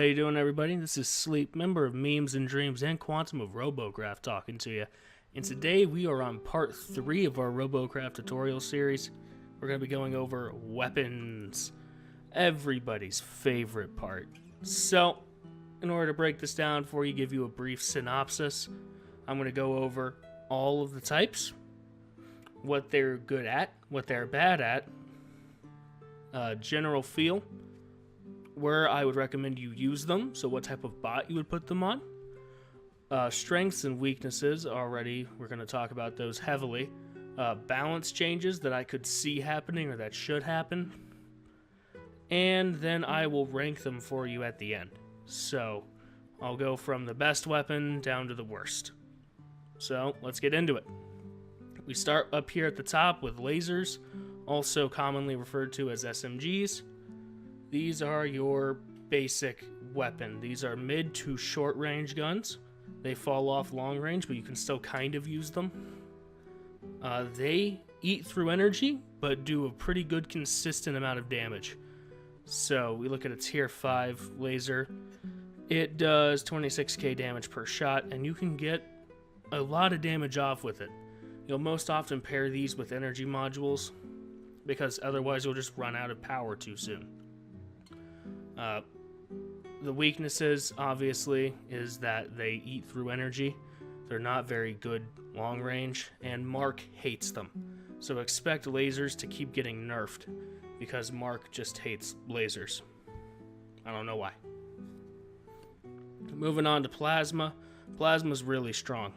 How you doing, everybody? This is Sleep, member of Memes and Dreams and Quantum of Robocraft, talking to you. And today we are on part 3 of our Robocraft tutorial series. We're going to be going over weapons, everybody's favorite part. So, in order to break this down for you, give you a brief synopsis, I'm going to go over all of the types, what they're good at, what they're bad at, general feel, where I would recommend you use them, so what type of bot you would put them on. Strengths and weaknesses, already we're going to talk about those heavily. Balance changes that I could see happening or that should happen. And then I will rank them for you at the end. So I'll go from the best weapon down to the worst. So let's get into it. We start up here at the top with lasers, also commonly referred to as SMGs. These are your basic weapon. These are mid to short range guns. They fall off long range, but you can still kind of use them. They eat through energy, but do a pretty good consistent amount of damage. So we look at a tier 5 laser. It does 26k damage per shot, and you can get a lot of damage off with it. You'll most often pair these with energy modules, because otherwise you'll just run out of power too soon. The weaknesses, obviously, is that they eat through energy. They're not very good long range, and Mark hates them. So expect lasers to keep getting nerfed, because Mark just hates lasers. I don't know why. Moving on to plasma. Plasma's really strong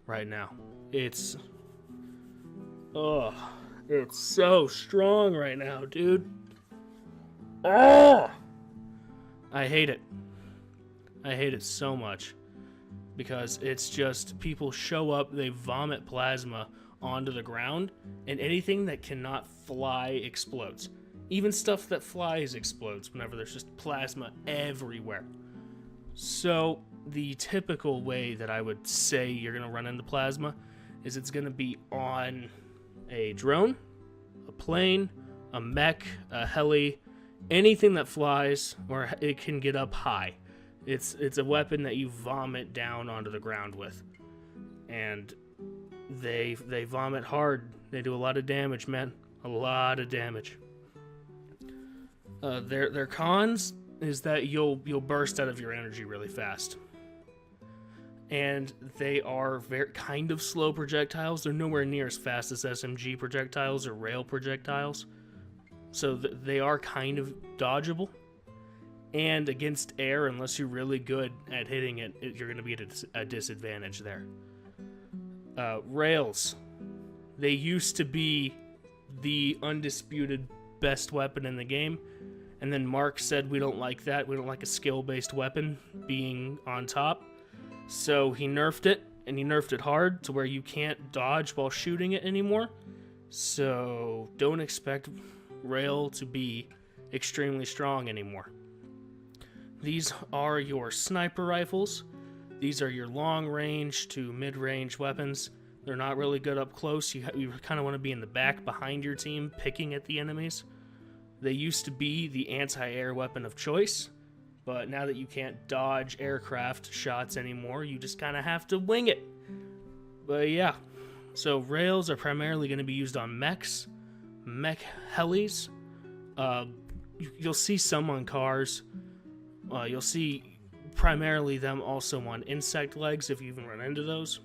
right now. It's so strong right now, dude. I hate it. I hate it so much because it's just people show up, they vomit plasma onto the ground, and anything that cannot fly explodes. Even stuff that flies explodes whenever there's just plasma everywhere. So the typical way that I would say you're going to run into plasma is it's going to be on a drone, a plane, a mech, a heli, anything that flies or it can get up high. It's a weapon that you vomit down onto the ground with. And they vomit hard. They do a lot of damage, man. A lot of damage. Their cons is that you'll burst out of your energy really fast. And they are very kind of slow projectiles. They're nowhere near as fast as SMG projectiles or rail projectiles. So they are kind of dodgeable. And against air, unless you're really good at hitting it, you're going to be at a disadvantage there. Rails. They used to be the undisputed best weapon in the game. And then Mark said, we don't like that. We don't like a skill-based weapon being on top. So he nerfed it, and he nerfed it hard to where you can't dodge while shooting it anymore. So don't expect rail to be extremely strong anymore. These are your sniper rifles. These are your long range to mid range weapons. They're not really good up close. You kind of want to be in the back behind your team picking at the enemies. They used to be the anti-air weapon of choice, but now that you can't dodge aircraft shots anymore, you just kind of have to wing it. But yeah, so rails are primarily going to be used on mechs, mech helis. You'll see some on cars. You'll see primarily them also on insect legs if you even run into those.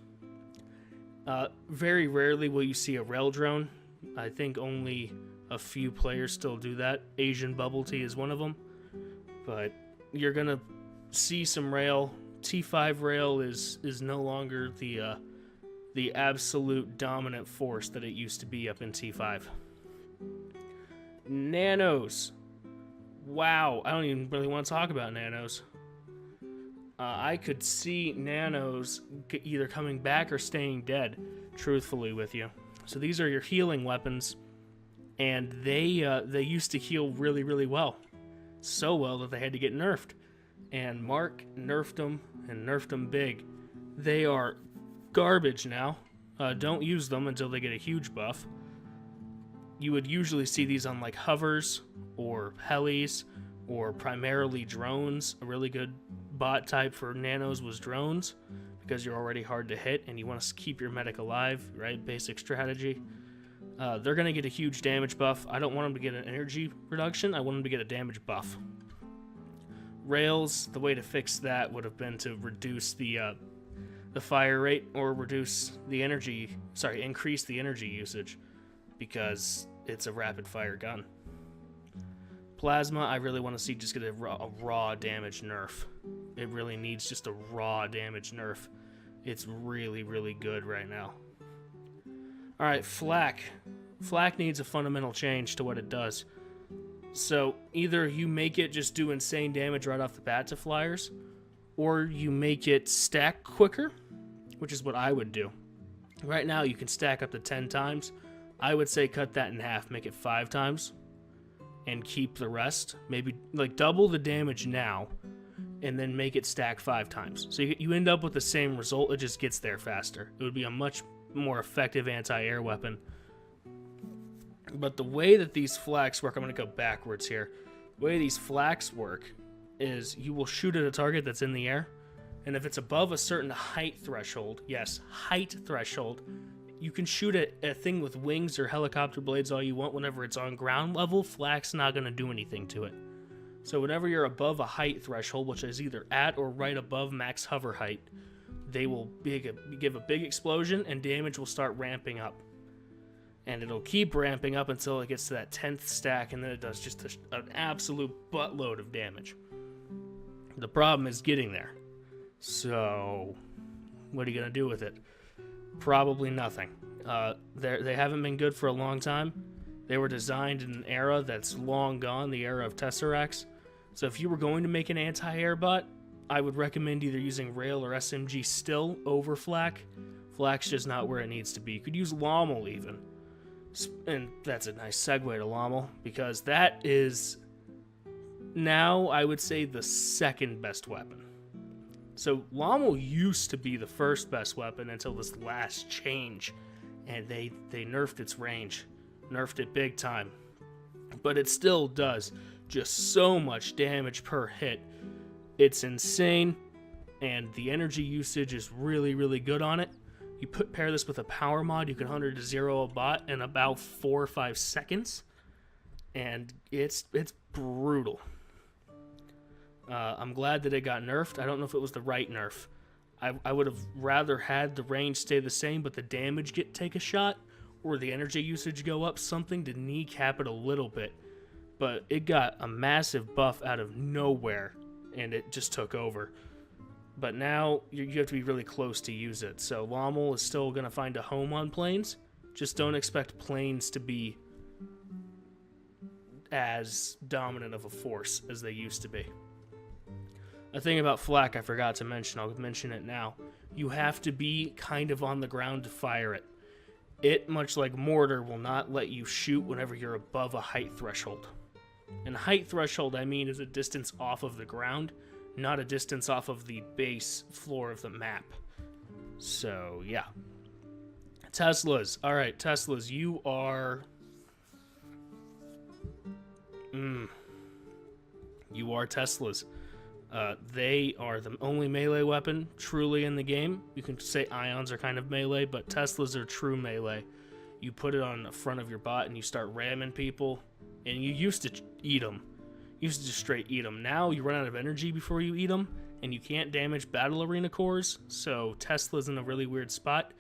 Very rarely will you see a rail drone. I think only a few players still do that. Asian Bubble Tea is one of them. But you're going to see some rail. T5 rail is no longer the absolute dominant force that it used to be up in T5. Nanos. Wow, I don't even really want to talk about Nanos. I could see Nanos either coming back or staying dead, truthfully with you. So these are your healing weapons, and they used to heal really, really well. So well that they had to get nerfed. And Mark nerfed them, and nerfed them big. They are garbage now. Don't use them until they get a huge buff. You would usually see these on like hovers or helis or primarily drones. A really good bot type for Nanos was drones, because you're already hard to hit and you want to keep your medic alive, right? Basic strategy. They're going to get a huge damage buff. I don't want them to get an energy reduction. I want them to get a damage buff. Rails, the way to fix that would have been to reduce the fire rate, or reduce the energy, increase the energy usage, because it's a rapid fire gun. Plasma, I really want to see just get a raw damage nerf. It really needs just a raw damage nerf. It's really, really good right now. Alright, Flak. Flak needs a fundamental change to what it does. So, either you make it just do insane damage right off the bat to flyers, or you make it stack quicker, which is what I would do. Right now, you can stack up to 10 times. I would say cut that in half, make it 5 times, and keep the rest. Maybe, like, double the damage now, and then make it stack 5 times. So you end up with the same result, it just gets there faster. It would be a much more effective anti-air weapon. But the way that these flaks work, I'm going to go backwards here. The way these flaks work is you will shoot at a target that's in the air, and if it's above a certain height threshold, yes, height threshold, you can shoot at a thing with wings or helicopter blades all you want. Whenever it's on ground level, flak's not going to do anything to it. So whenever you're above a height threshold, which is either at or right above max hover height, they will give a big explosion and damage will start ramping up. And it'll keep ramping up until it gets to that 10th stack, and then it does just an absolute buttload of damage. The problem is getting there. So, what are you going to do with it? Probably nothing. They haven't been good for a long time. They were designed in an era that's long gone, the era of Tesseracts. So if you were going to make an anti-air bot, I would recommend either using Rail or SMG still over Flak. Flak's just not where it needs to be. You could use Loml even. And that's a nice segue to Loml, because that is now, I would say, the second best weapon. So Loml used to be the first best weapon until this last change, and they nerfed its range. Nerfed it big time. But it still does just so much damage per hit. It's insane, and the energy usage is really, really good on it. You pair this with a power mod, you can 100 to 0 a bot in about 4 or 5 seconds, and it's brutal. I'm glad that it got nerfed. I don't know if it was the right nerf. I would have rather had the range stay the same, but the damage take a shot, or the energy usage go up, something to kneecap it a little bit. But it got a massive buff out of nowhere, and it just took over. But now you have to be really close to use it. So Loml is still going to find a home on planes. Just don't expect planes to be as dominant of a force as they used to be. A thing about Flak I forgot to mention, I'll mention it now. You have to be kind of on the ground to fire it. It, much like Mortar, will not let you shoot whenever you're above a height threshold. And height threshold, I mean, is a distance off of the ground, not a distance off of the base floor of the map. So, yeah. Teslas. Alright, Teslas, you are... You are Teslas. They are the only melee weapon truly in the game. You can say ions are kind of melee, but Teslas are true melee. You put it on the front of your bot and you start ramming people, and you used to eat them. You used to just straight eat them. Now you run out of energy before you eat them, and you can't damage battle arena cores, so Tesla's in a really weird spot.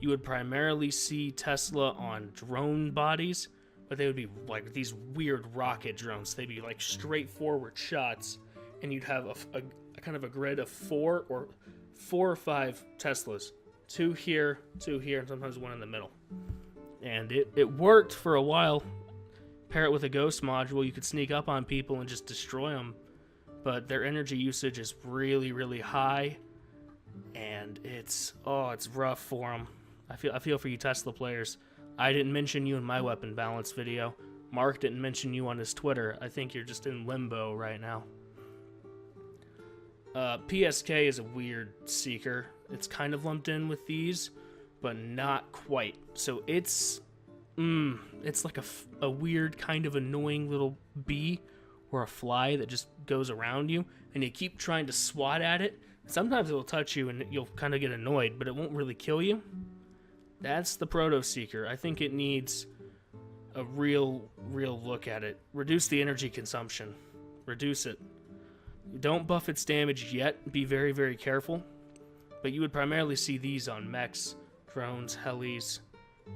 You would primarily see Tesla on drone bodies, but they would be like these weird rocket drones. They'd be like straightforward shots, and you'd have a kind of a grid of 4 or 5 Teslas. 2 here, and sometimes one in the middle. And it worked for a while. Pair it with a ghost module, you could sneak up on people and just destroy them. But their energy usage is really, really high. And it's rough for them. I feel for you Tesla players. I didn't mention you in my weapon balance video. Mark didn't mention you on his Twitter. I think you're just in limbo right now. PSK is a weird seeker. It's kind of lumped in with these, but not quite. So it's like a weird kind of annoying little bee or a fly that just goes around you, and you keep trying to swat at it. Sometimes it will touch you and you'll kind of get annoyed, but it won't really kill you. That's the Proto Seeker. I think it needs a real look at it. Reduce the energy consumption. Reduce it. Don't buff its damage yet. Be very, very careful. But you would primarily see these on mechs, drones, helis,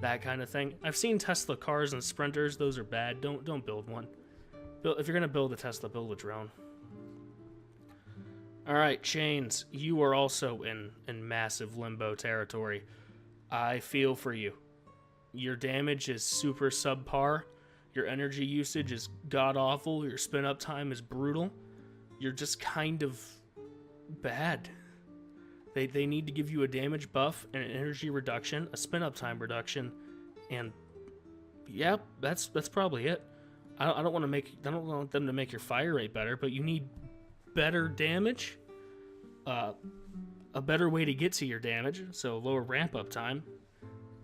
that kind of thing. I've seen Tesla cars and sprinters. Those are bad. Don't build one. If you're going to build a Tesla, build a drone. Alright, chains. You are also in massive limbo territory. I feel for you. Your damage is super subpar. Your energy usage is god-awful. Your spin-up time is brutal. You're just kind of bad. They need to give you a damage buff and an energy reduction, a spin-up time reduction, and yeah, that's probably it. I don't want them to make your fire rate better, but you need better damage, a better way to get to your damage, so lower ramp-up time,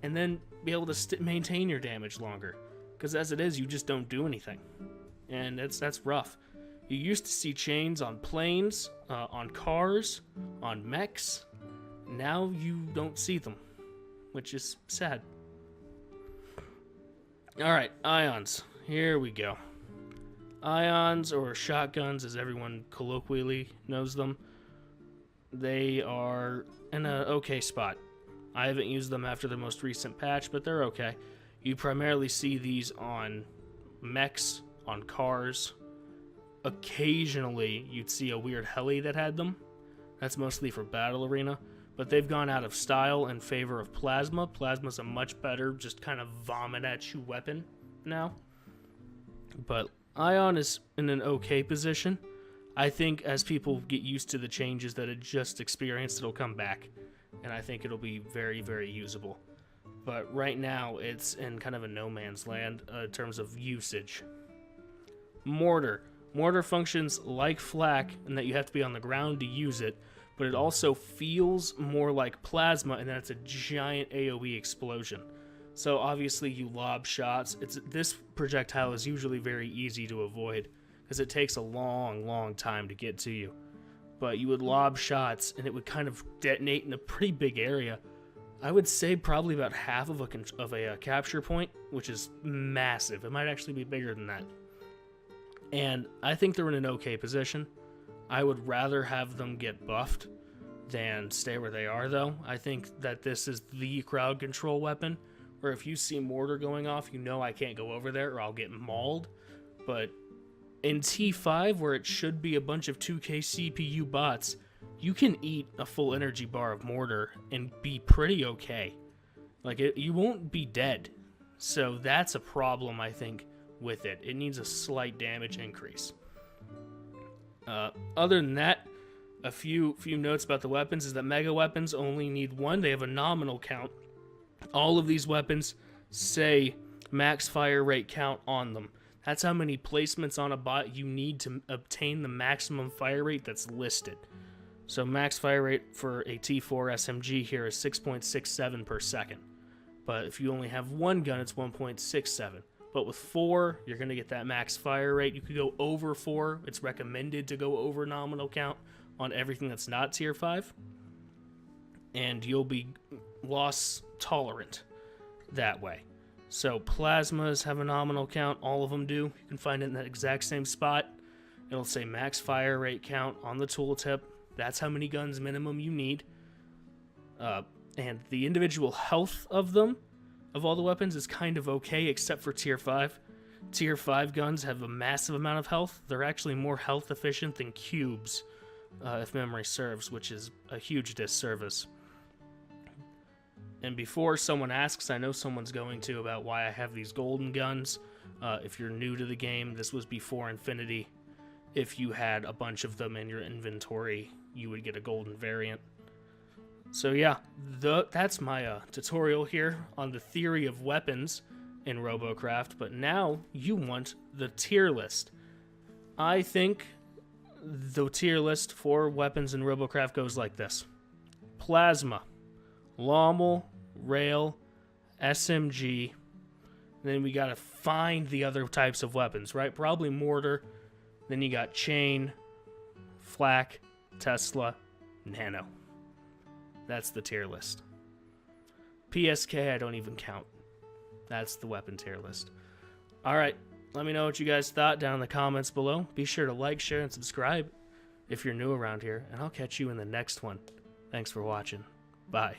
and then be able to maintain your damage longer. Because as it is, you just don't do anything, and that's rough. You used to see chains on planes, on cars, on mechs. Now you don't see them, which is sad. Alright, ions. Here we go. Ions, or shotguns as everyone colloquially knows them, they are in an okay spot. I haven't used them after the most recent patch, but they're okay. You primarily see these on mechs, on cars. Occasionally, you'd see a weird heli that had them. That's mostly for battle arena. But they've gone out of style in favor of plasma. Plasma's a much better, just kind of vomit at you weapon now. But ion is in an okay position. I think as people get used to the changes that it just experienced, it'll come back. And I think it'll be very, very usable. But right now, it's in kind of a no man's land in terms of usage. Mortar. Mortar functions like Flak in that you have to be on the ground to use it, but it also feels more like plasma in that it's a giant AoE explosion. So obviously you lob shots. This projectile is usually very easy to avoid because it takes a long time to get to you. But you would lob shots and it would kind of detonate in a pretty big area. I would say probably about half of a capture point, which is massive. It might actually be bigger than that. And I think they're in an okay position. I would rather have them get buffed than stay where they are, though. I think that this is the crowd control weapon, where if you see mortar going off, you know I can't go over there or I'll get mauled. But in T5, where it should be a bunch of 2K CPU bots, you can eat a full energy bar of mortar and be pretty okay. Like, you won't be dead. So that's a problem, I think, with it. It needs a slight damage increase. Other than that, a few notes about the weapons is that mega weapons only need one. They have a nominal count. All of these weapons say max fire rate count on them. That's how many placements on a bot you need to obtain the maximum fire rate that's listed. So max fire rate for a T4 SMG here is 6.67 per second. But if you only have one gun, it's 1.67. But with 4, you're going to get that max fire rate. You could go over 4. It's recommended to go over nominal count on everything that's not tier 5. And you'll be loss tolerant that way. So plasmas have a nominal count. All of them do. You can find it in that exact same spot. It'll say max fire rate count on the tooltip. That's how many guns minimum you need. And the individual health of them, of all the weapons, is kind of okay, except for tier 5. Tier 5 guns have a massive amount of health. They're actually more health efficient than cubes, if memory serves, which is a huge disservice. And before someone asks, I know someone's going to, about why I have these golden guns. If you're new to the game, this was before Infinity. If you had a bunch of them in your inventory, you would get a golden variant. So yeah, that's my tutorial here on the theory of weapons in Robocraft, but now you want the tier list. I think the tier list for weapons in Robocraft goes like this. Plasma, Loml, Rail, SMG, then we gotta find the other types of weapons, right? Probably mortar, Then you got Chain, Flak, Tesla, Nano. That's the tier list. PSK I don't even count. That's the weapon tier list. Alright, let me know what you guys thought down in the comments below. Be sure to like, share, and subscribe if you're new around here, and I'll catch you in the next one. Thanks for watching. Bye.